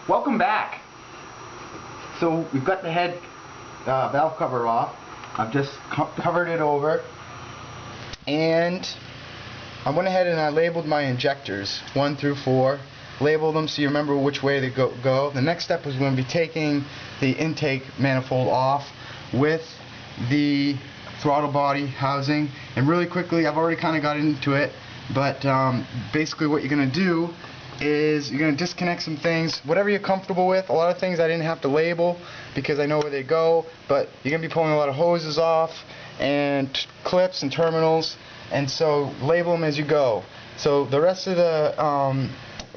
Welcome back. So we've got the head valve cover off. I've just covered it over, and I went ahead and I labeled my injectors 1 through 4. Label them so you remember which way they go. The next step is going to be taking the intake manifold off with the throttle body housing. And really quickly, I've already kind of got into it, but basically what you're going to do is you're going to disconnect some things, whatever you're comfortable with. A lot of things I didn't have to label because I know where they go, but you're going to be pulling a lot of hoses off and clips and terminals, and so label them as you go. So the rest of the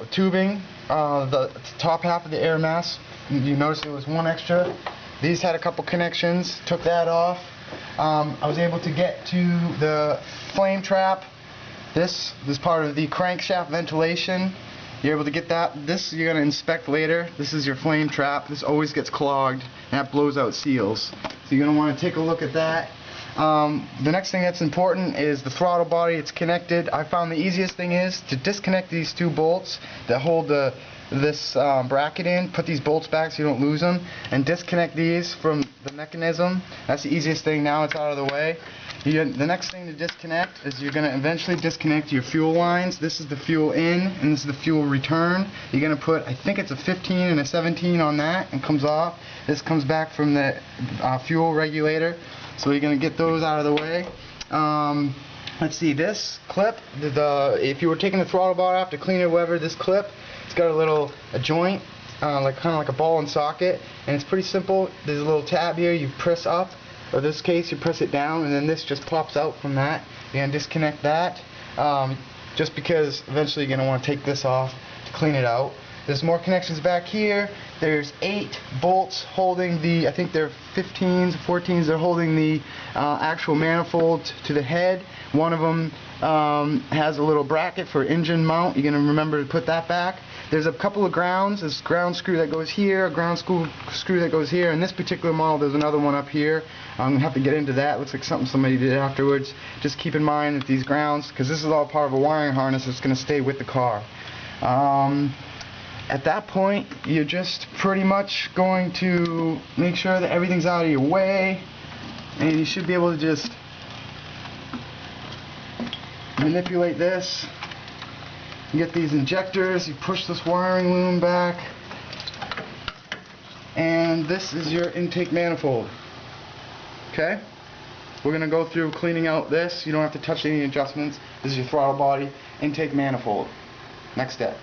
tubing, the top half of the air mass, you notice there was one extra. These had a couple connections, took that off. I was able to get to the flame trap. This is part of the crankshaft ventilation. You're able to get that. This you're going to inspect later. This is your flame trap. This always gets clogged, and that blows out seals. So you're going to want to take a look at that. The next thing that's important is the throttle body. It's connected. I found the easiest thing is to disconnect these 2 bolts that hold this bracket in. Put these bolts back so you don't lose them, and disconnect these from the mechanism. That's the easiest thing. Now it's out of the way. The next thing to disconnect is you're going to eventually disconnect your fuel lines. This is the fuel in, and this is the fuel return. You're going to put, I think it's a 15 and a 17 on that, and comes off. This comes back from the fuel regulator. So you're going to get those out of the way. Let's see, this clip, if you were taking the throttle bar off to clean it, whatever, this clip, it's got a joint, kind of like a ball and socket, and it's pretty simple. There's a little tab here, you press up, or in this case you press it down, and then this just pops out from that. You're going to disconnect that, just because eventually you're going to want to take this off to clean it out. There's more connections back here. There's 8 bolts holding the, I think they're 15s, 14s, they're holding the actual manifold to the head. One of them has a little bracket for engine mount. You're going to remember to put that back. There's a couple of grounds. There's a ground screw that goes here, a ground screw that goes here. In this particular model, there's another one up here. I'm going to have to get into that. Looks like something somebody did afterwards. Just keep in mind that these grounds, because this is all part of a wiring harness that's going to stay with the car. At that point, you're just pretty much going to make sure that everything's out of your way, and you should be able to just manipulate this. You get these injectors, you push this wiring loom back, and this is your intake manifold. Okay? We're going to go through cleaning out this. You don't have to touch any adjustments. This is your throttle body, intake manifold. Next step.